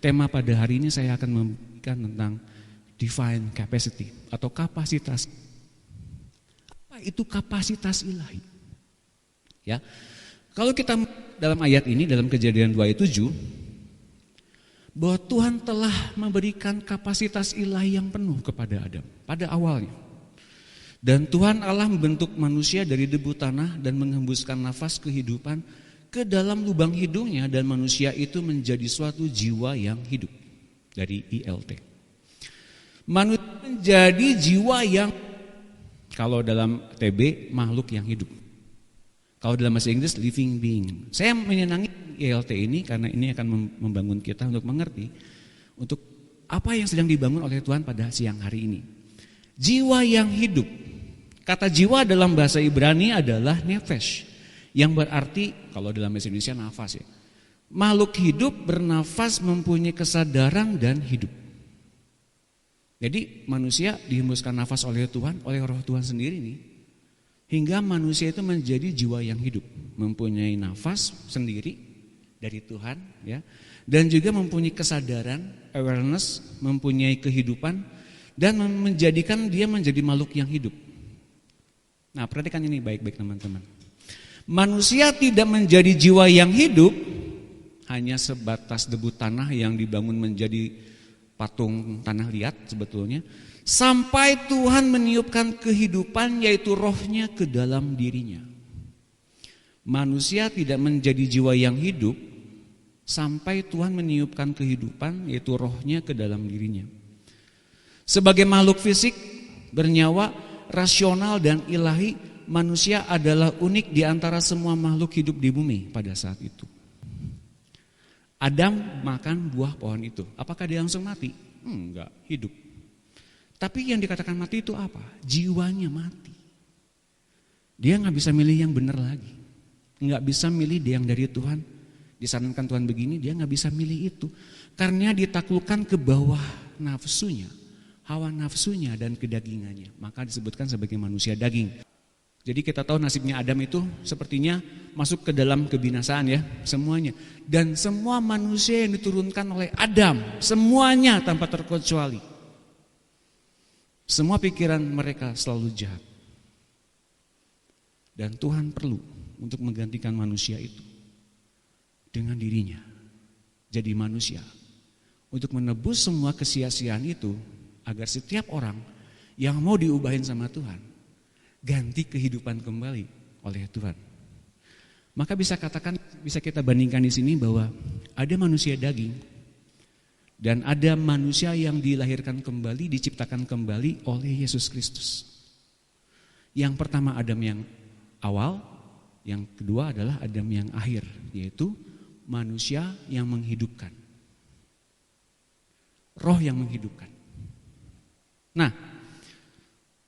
tema pada hari ini saya akan memberikan tentang divine capacity atau kapasitas. Apa itu kapasitas ilahi? Ya. Kalau kita dalam ayat ini, dalam Kejadian 2 ayat 7, bahwa Tuhan telah memberikan kapasitas ilahi yang penuh kepada Adam pada awalnya. Dan Tuhan Allah membentuk manusia dari debu tanah dan menghembuskan nafas kehidupan ke dalam lubang hidungnya, dan manusia itu menjadi suatu jiwa yang hidup. Dari ILT. Manusia menjadi jiwa yang, kalau dalam TB, makhluk yang hidup. Kalau dalam bahasa Inggris, living being. Saya menyenangi ILT ini karena ini akan membangun kita untuk mengerti untuk apa yang sedang dibangun oleh Tuhan pada siang hari ini. Jiwa yang hidup. Kata jiwa dalam bahasa Ibrani adalah nefesh, yang berarti kalau dalam bahasa Indonesia nafas ya. Makhluk hidup bernafas, mempunyai kesadaran dan hidup. Jadi manusia dihembuskan nafas oleh Tuhan, oleh Roh Tuhan sendiri nih. Hingga manusia itu menjadi jiwa yang hidup, mempunyai nafas sendiri dari Tuhan ya. Dan juga mempunyai kesadaran, awareness, mempunyai kehidupan, dan menjadikan dia menjadi makhluk yang hidup. Nah, perhatikan ini baik-baik teman-teman. Manusia tidak menjadi jiwa yang hidup hanya sebatas debu tanah yang dibangun menjadi patung tanah liat sebetulnya, sampai Tuhan meniupkan kehidupan, yaitu rohnya ke dalam dirinya. Manusia tidak menjadi jiwa yang hidup sampai Tuhan meniupkan kehidupan, yaitu rohnya ke dalam dirinya. Sebagai makhluk fisik, bernyawa, rasional dan ilahi, manusia adalah unik di antara semua makhluk hidup di bumi pada saat itu. Adam makan buah pohon itu. Apakah dia langsung mati? Enggak, hidup. Tapi yang dikatakan mati itu apa? Jiwanya mati. Dia gak bisa milih yang benar lagi. Gak bisa milih dia yang dari Tuhan. Disarankan Tuhan begini, dia gak bisa milih itu. Karena ditaklukkan ke bawah nafsunya, hawa nafsunya dan kedagingannya. Maka disebutkan sebagai manusia daging. Jadi kita tahu nasibnya Adam itu sepertinya masuk ke dalam kebinasaan ya, semuanya. Dan semua manusia yang diturunkan oleh Adam, semuanya tanpa terkecuali. Semua pikiran mereka selalu jahat. Dan Tuhan perlu untuk menggantikan manusia itu dengan dirinya. Jadi manusia. Untuk menebus semua kesia-siaan itu, agar setiap orang yang mau diubahin sama Tuhan ganti kehidupan kembali oleh Tuhan. Maka bisa kita bandingkan di sini bahwa ada manusia daging dan ada manusia yang dilahirkan kembali, diciptakan kembali oleh Yesus Kristus. Yang pertama Adam yang awal, yang kedua adalah Adam yang akhir, yaitu manusia yang menghidupkan. Roh yang menghidupkan. Nah,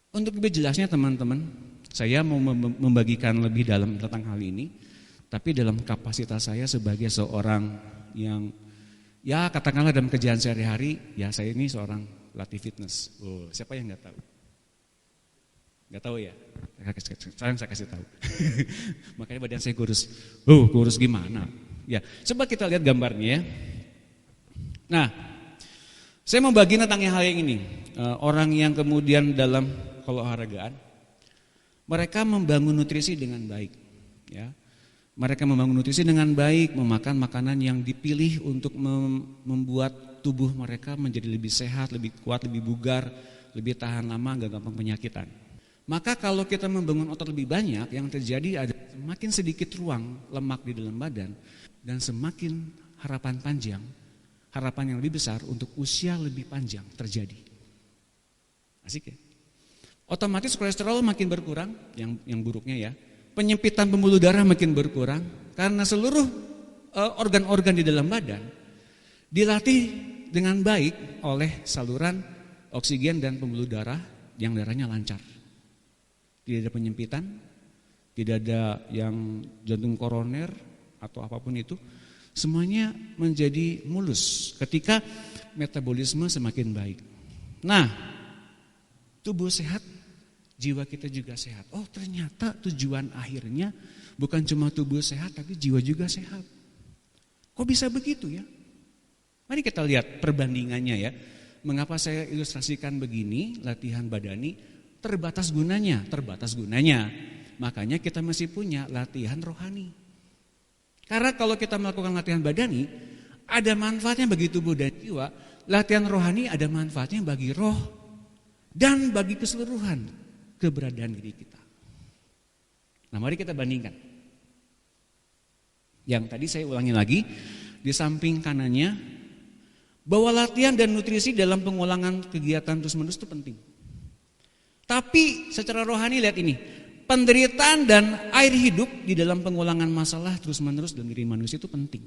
untuk lebih jelasnya teman-teman, saya mau membagikan lebih dalam tentang hal ini, tapi dalam kapasitas saya sebagai seorang yang, ya katakanlah dalam kerjaan sehari-hari, ya saya ini seorang pelatih fitness. Oh, siapa yang nggak tahu? Nggak tahu ya? Sekarang saya kasih tahu. Makanya badan saya kurus. Kurus gimana? Ya, coba kita lihat gambarnya ya. Nah, saya mau bagi tentang hal yang ini. Orang yang kemudian dalam olahragaan, mereka membangun nutrisi dengan baik. Ya, mereka membangun nutrisi dengan baik, memakan makanan yang dipilih untuk membuat tubuh mereka menjadi lebih sehat, lebih kuat, lebih bugar, lebih tahan lama, gak gampang penyakitan. Maka kalau kita membangun otot lebih banyak, yang terjadi adalah semakin sedikit ruang lemak di dalam badan dan semakin harapan panjang, harapan yang lebih besar untuk usia lebih panjang terjadi. Asik ya? Otomatis kolesterol makin berkurang, yang buruknya ya. Penyempitan pembuluh darah makin berkurang karena seluruh organ-organ di dalam badan dilatih dengan baik oleh saluran oksigen dan pembuluh darah yang darahnya lancar. Tidak ada penyempitan, tidak ada yang jantung koroner atau apapun itu, semuanya menjadi mulus ketika metabolisme semakin baik. Nah, tubuh sehat, jiwa kita juga sehat. Oh, ternyata tujuan akhirnya bukan cuma tubuh sehat, tapi jiwa juga sehat. Kok bisa begitu ya? Mari kita lihat perbandingannya ya. Mengapa saya ilustrasikan begini, latihan badani terbatas gunanya. Makanya kita mesti punya latihan rohani. Karena kalau kita melakukan latihan badani, ada manfaatnya bagi tubuh dan jiwa. Latihan rohani ada manfaatnya bagi roh dan bagi keseluruhan keberadaan diri kita. Nah, mari kita bandingkan. Yang tadi saya ulangi lagi, di samping kanannya, bahwa latihan dan nutrisi dalam pengulangan kegiatan terus-menerus itu penting. Tapi secara rohani lihat ini, penderitaan dan air hidup di dalam pengulangan masalah terus-menerus dalam diri manusia itu penting.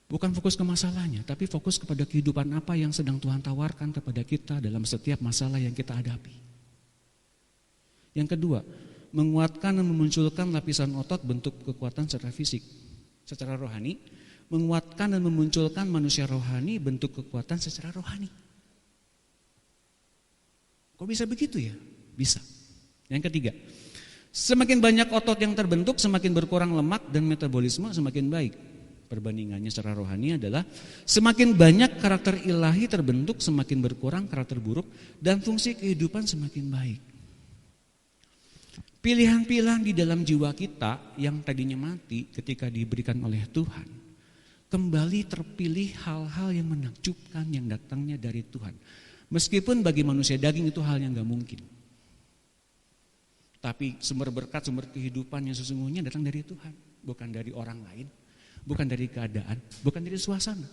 Bukan fokus ke masalahnya, tapi fokus kepada kehidupan apa yang sedang Tuhan tawarkan kepada kita dalam setiap masalah yang kita hadapi. Yang kedua, menguatkan dan memunculkan lapisan otot bentuk kekuatan secara fisik. Secara rohani, menguatkan dan memunculkan manusia rohani bentuk kekuatan secara rohani. Kok bisa begitu ya? Bisa. Yang ketiga, semakin banyak otot yang terbentuk, semakin berkurang lemak dan metabolisme semakin baik. Perbandingannya secara rohani adalah semakin banyak karakter ilahi terbentuk, semakin berkurang karakter buruk dan fungsi kehidupan semakin baik. Pilihan-pilihan di dalam jiwa kita yang tadinya mati ketika diberikan oleh Tuhan, kembali terpilih hal-hal yang menakjubkan yang datangnya dari Tuhan. Meskipun bagi manusia daging itu hal yang gak mungkin. Tapi sumber berkat, sumber kehidupan yang sesungguhnya datang dari Tuhan. Bukan dari orang lain, bukan dari keadaan, bukan dari suasana.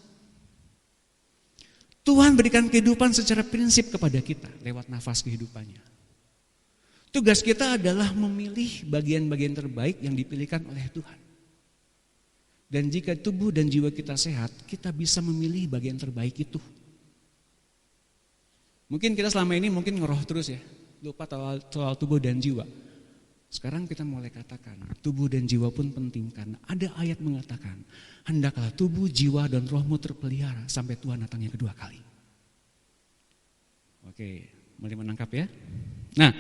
Tuhan berikan kehidupan secara prinsip kepada kita lewat nafas kehidupannya. Tugas kita adalah memilih bagian-bagian terbaik yang dipilihkan oleh Tuhan. Dan jika tubuh dan jiwa kita sehat, kita bisa memilih bagian terbaik itu. Mungkin kita selama ini mungkin ngeroh terus ya, lupa soal tubuh dan jiwa. Sekarang kita mulai katakan, tubuh dan jiwa pun penting karena ada ayat mengatakan, hendaklah tubuh, jiwa, dan rohmu terpelihara sampai Tuhan datangnya kedua kali. Oke, mulai menangkap ya. Nah,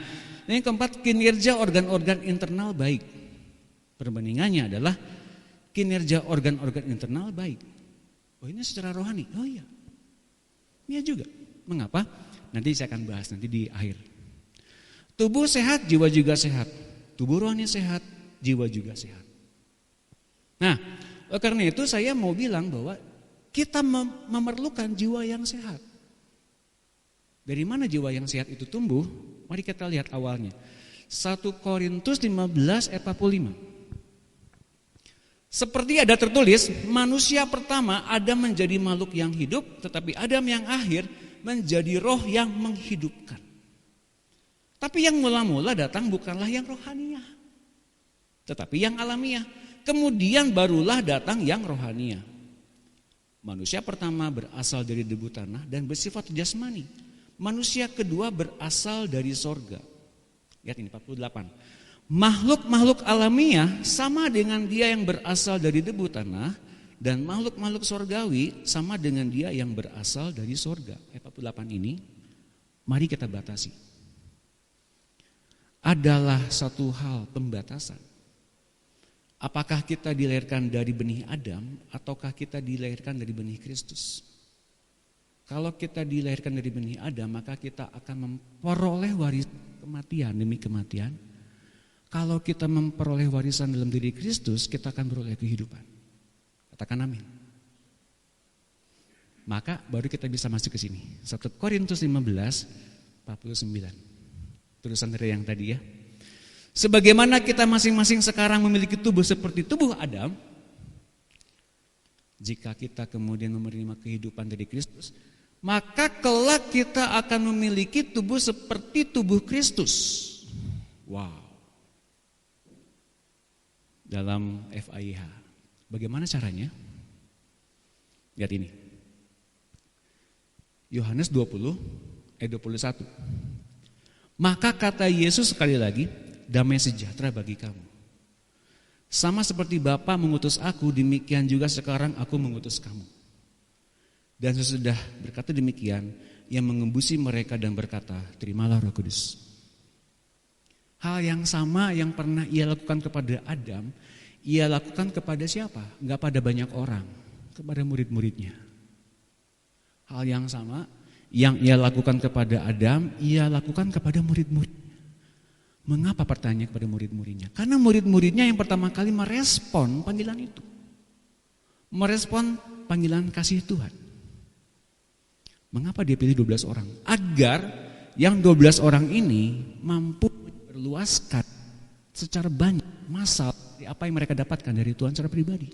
yang keempat, kinerja organ-organ internal baik. Perbandingannya adalah kinerja organ-organ internal baik. Oh, ini secara rohani. Oh iya. Iya juga. Mengapa? Nanti saya akan bahas nanti di akhir. Tubuh sehat, jiwa juga sehat. Tubuh rohani sehat, jiwa juga sehat. Nah, karena itu saya mau bilang bahwa kita memerlukan jiwa yang sehat. Dari mana jiwa yang sehat itu tumbuh? Mari kita lihat awalnya. 1 Korintus 15 ayat 45. Seperti ada tertulis, manusia pertama Adam menjadi makhluk yang hidup, tetapi Adam yang akhir menjadi roh yang menghidupkan. Tapi yang mula-mula datang bukanlah yang rohaniah, tetapi yang alamiah. Kemudian barulah datang yang rohaniah. Manusia pertama berasal dari debu tanah dan bersifat jasmani. Manusia kedua berasal dari sorga. Lihat ini 48. Makhluk-makhluk alamiah sama dengan dia yang berasal dari debu tanah, dan makhluk-makhluk sorgawi sama dengan dia yang berasal dari sorga. Ayat 48 ini, mari kita batasi. Adalah satu hal pembatasan. Apakah kita dilahirkan dari benih Adam ataukah kita dilahirkan dari benih Kristus? Kalau kita dilahirkan dari benih Adam, maka kita akan memperoleh warisan kematian demi kematian. Kalau kita memperoleh warisan dalam diri Kristus, kita akan beroleh kehidupan. Katakan amin. Maka baru kita bisa masuk ke sini. 1 Korintus 15, 49. Terusan dari yang tadi ya. Sebagaimana kita masing-masing sekarang memiliki tubuh seperti tubuh Adam, jika kita kemudian menerima kehidupan dari Kristus, maka kelak kita akan memiliki tubuh seperti tubuh Kristus. Wow. Dalam FAIH. Bagaimana caranya? Lihat ini. Yohanes 20 ayat 21. Maka kata Yesus sekali lagi, damai sejahtera bagi kamu. Sama seperti Bapa mengutus aku, demikian juga sekarang aku mengutus kamu. Dan sesudah berkata demikian, ia mengembusi mereka dan berkata, terimalah Roh Kudus. Hal yang sama yang pernah ia lakukan kepada Adam, ia lakukan kepada siapa? Enggak pada banyak orang, kepada murid-muridnya. Hal yang sama yang ia lakukan kepada Adam, ia lakukan kepada murid-murid. Mengapa pertanyaan kepada murid-muridnya? Karena murid-muridnya yang pertama kali merespon panggilan itu. Merespon panggilan kasih Tuhan. Mengapa dia pilih 12 orang? Agar yang 12 orang ini mampu berluaskan secara banyak masalah apa yang mereka dapatkan dari Tuhan secara pribadi.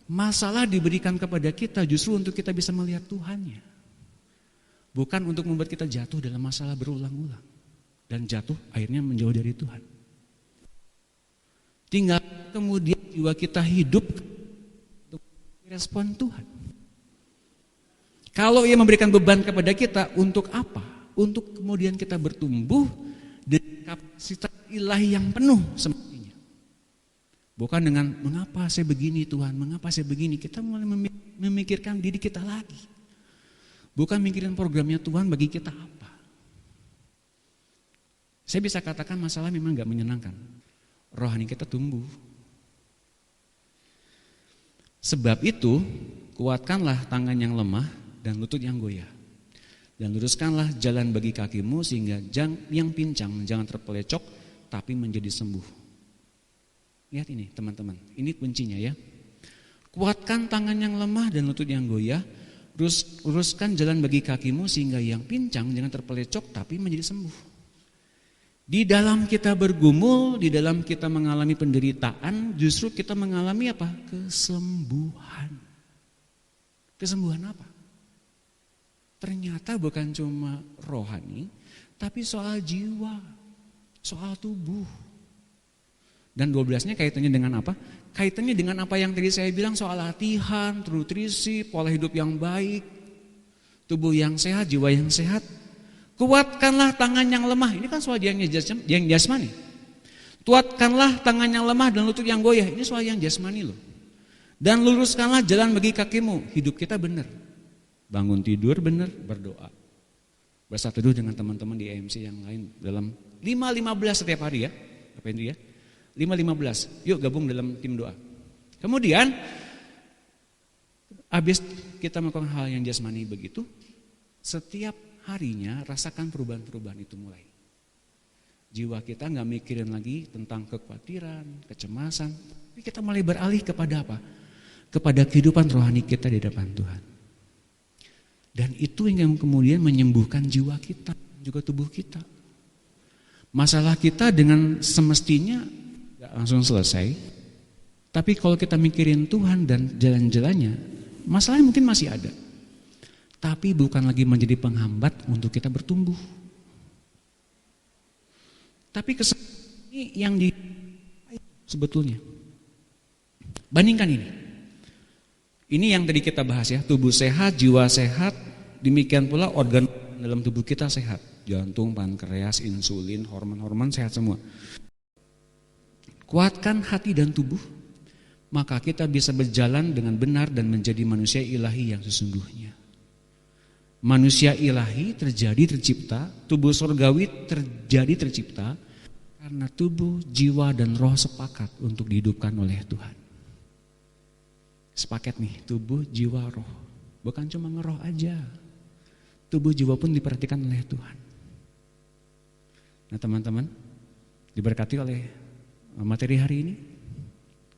Masalah diberikan kepada kita justru untuk kita bisa melihat Tuhannya. Bukan untuk membuat kita jatuh dalam masalah berulang-ulang. Dan jatuh akhirnya menjauh dari Tuhan. Tinggal kemudian jiwa kita hidup untuk respon Tuhan. Kalau ia memberikan beban kepada kita, untuk apa? Untuk kemudian kita bertumbuh dengan kapasitas ilahi yang penuh semestinya. Bukan dengan mengapa saya begini Tuhan, mengapa saya begini. Kita mulai memikirkan diri kita lagi. Bukan mikirin programnya Tuhan bagi kita apa. Saya bisa katakan masalah memang gak menyenangkan. Rohani kita tumbuh. Sebab itu, kuatkanlah tangan yang lemah dan lutut yang goyah. Dan luruskanlah jalan bagi kakimu sehingga yang pincang jangan terpelecok tapi menjadi sembuh. Lihat ini teman-teman, ini kuncinya ya. Kuatkan tangan yang lemah dan lutut yang goyah. Luruskan jalan bagi kakimu sehingga yang pincang jangan terpelecok tapi menjadi sembuh. Di dalam kita bergumul, di dalam kita mengalami penderitaan, justru kita mengalami apa? Kesembuhan. Kesembuhan apa? Ternyata bukan cuma rohani, tapi soal jiwa, soal tubuh. Dan 12-nya kaitannya dengan apa? Kaitannya dengan apa yang tadi saya bilang soal latihan, nutrisi, pola hidup yang baik, tubuh yang sehat, jiwa yang sehat. Kuatkanlah tangan yang lemah. Ini kan soal yang jasmani. Kuatkanlah tangan yang lemah dan lutut yang goyah. Ini soal yang jasmani loh. Dan luruskanlah jalan bagi kakimu. Hidup kita benar. Bangun tidur benar, berdoa. Bersatu teduh dengan teman-teman di EMC yang lain dalam 5:15 setiap hari ya. Apa itu ya? 5:15. Yuk gabung dalam tim doa. Kemudian habis kita melakukan hal yang jasmani begitu, setiap harinya rasakan perubahan-perubahan itu mulai. Jiwa kita gak mikirin lagi tentang kekhawatiran, kecemasan, tapi kita mulai beralih kepada apa? Kepada kehidupan rohani kita di depan Tuhan. Dan itu yang kemudian menyembuhkan jiwa kita, juga tubuh kita. Masalah kita dengan semestinya gak langsung selesai, tapi kalau kita mikirin Tuhan dan jalan-jalannya, masalahnya mungkin masih ada. Tapi bukan lagi menjadi penghambat untuk kita bertumbuh. Tapi ini yang sebetulnya. Bandingkan ini. Ini yang tadi kita bahas ya, tubuh sehat, jiwa sehat, demikian pula organ dalam tubuh kita sehat. Jantung, pankreas, insulin, hormon-hormon sehat semua. Kuatkan hati dan tubuh, maka kita bisa berjalan dengan benar dan menjadi manusia ilahi yang sesungguhnya. Manusia ilahi tercipta, tubuh surgawi tercipta karena tubuh, jiwa, dan roh sepakat untuk dihidupkan oleh Tuhan. Sepaket nih, tubuh, jiwa, roh. Bukan cuma ngeroh aja. Tubuh, jiwa pun diperhatikan oleh Tuhan. Nah teman-teman, diberkati oleh materi hari ini.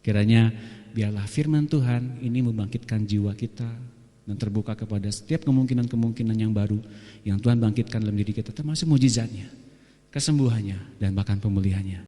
Kiranya biarlah firman Tuhan ini membangkitkan jiwa kita dan terbuka kepada setiap kemungkinan-kemungkinan yang baru yang Tuhan bangkitkan dalam diri kita, termasuk mujizatnya, kesembuhannya, dan bahkan pemulihannya.